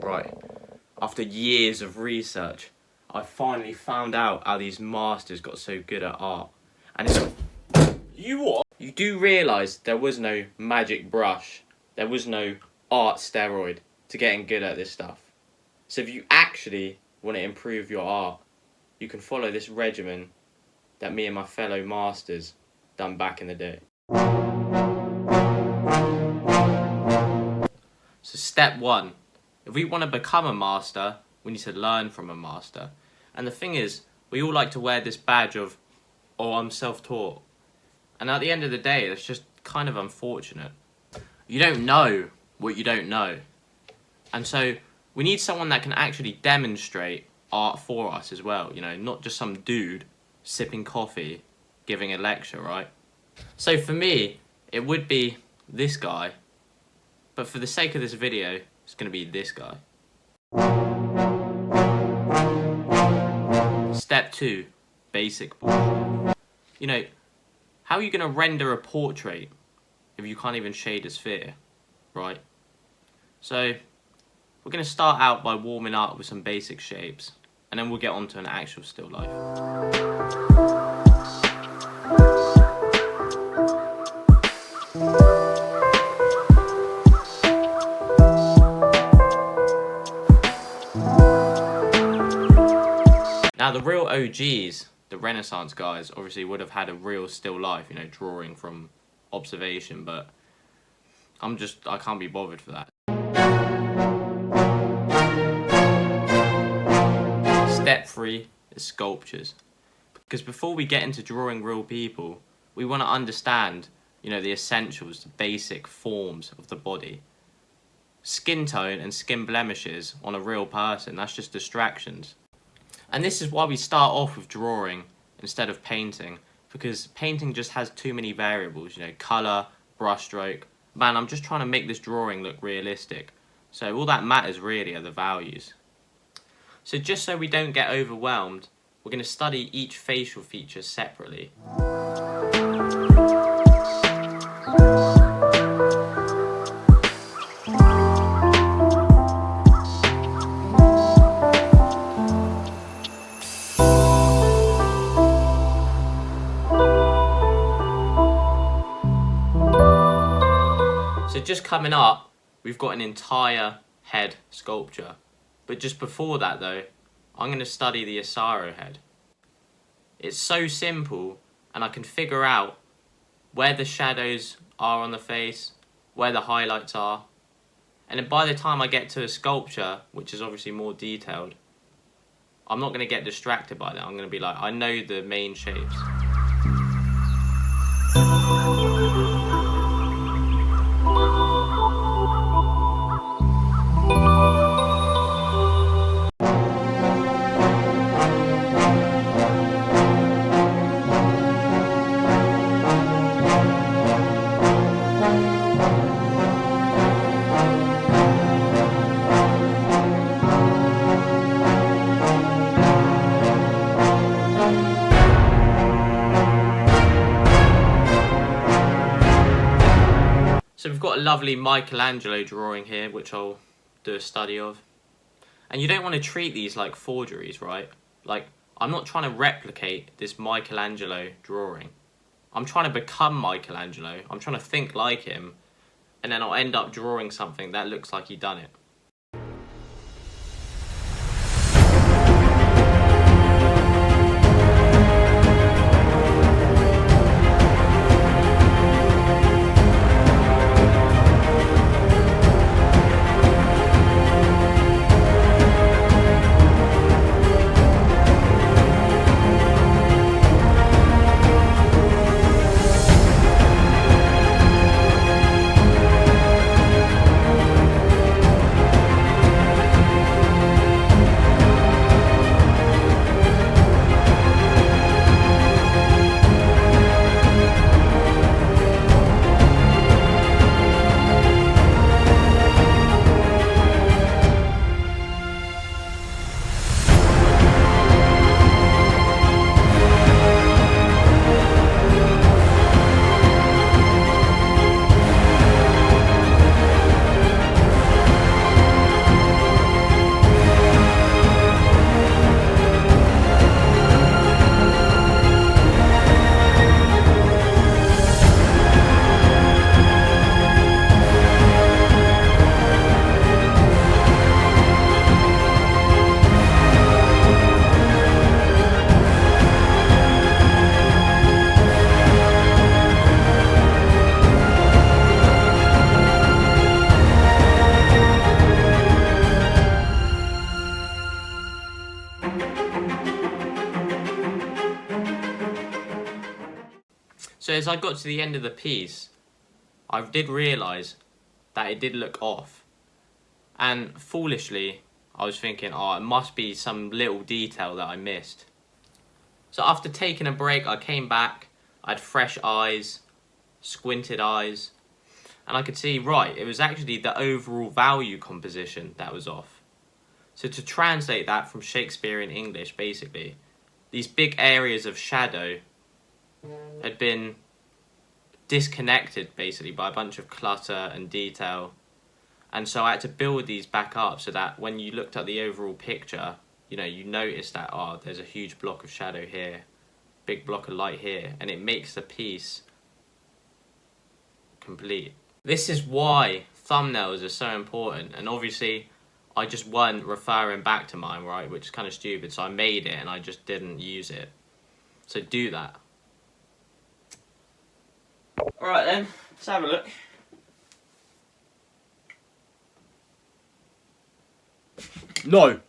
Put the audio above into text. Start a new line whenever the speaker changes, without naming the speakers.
Right, after years of research, I finally found out how these masters got so good at art. And it's... You what? You do realise there was no magic brush, there was no art steroid to getting good at this stuff. So if you actually want to improve your art, you can follow this regimen that me and my fellow masters done back in the day. So step 1, if we want to become a master, we need to learn from a master. And the thing is, we all like to wear this badge of, oh, I'm self-taught. And at the end of the day, it's just kind of unfortunate. You don't know what you don't know. And so we need someone that can actually demonstrate art for us as well, you know, not just some dude sipping coffee giving a lecture, right? So for me, it would be this guy, but for the sake of this video, it's going to be this guy. Step 2, basic portrait. You know, how are you going to render a portrait if you can't even shade a sphere, right? So we're going to start out by warming up with some basic shapes, and then we'll get on to an actual still life. Now the real OGs, the Renaissance guys, obviously would have had a real still life, you know, drawing from observation, but I can't be bothered for that. Step 3 is sculptures. Because before we get into drawing real people, we want to understand, you know, the essentials, the basic forms of the body. Skin tone and skin blemishes on a real person, that's just distractions. And this is why we start off with drawing instead of painting, because painting just has too many variables, you know, colour, brushstroke. Man, I'm just trying to make this drawing look realistic. So all that matters really are the values. So just so we don't get overwhelmed, we're going to study each facial feature separately. So just coming up, we've got an entire head sculpture. But just before that though, I'm going to study the Asaro head. It's so simple, and I can figure out where the shadows are on the face, where the highlights are. And then by the time I get to a sculpture, which is obviously more detailed, I'm not going to get distracted by that. I'm going to be like, I know the main shapes. So we've got a lovely Michelangelo drawing here, which I'll do a study of. And you don't want to treat these like forgeries, right? Like, I'm not trying to replicate this Michelangelo drawing. I'm trying to become Michelangelo. I'm trying to think like him. And then I'll end up drawing something that looks like he done it. as I got to the end of the piece, I did realise that it did look off. And foolishly, I was thinking, oh, it must be some little detail that I missed. So after taking a break, I came back, I had fresh eyes, squinted eyes, and I could see, right, it was actually the overall value composition that was off. So to translate that from Shakespearean English, basically, these big areas of shadow had been disconnected, basically, by a bunch of clutter and detail. And so I had to build these back up so that when you looked at the overall picture, you know, you notice that, oh, there's a huge block of shadow here, big block of light here, and it makes the piece complete. This is why thumbnails are so important, and obviously I just wasn't referring back to mine, right, which is kind of stupid, so I made it and I just didn't use it. So do that. Alright then, let's have a look.
No.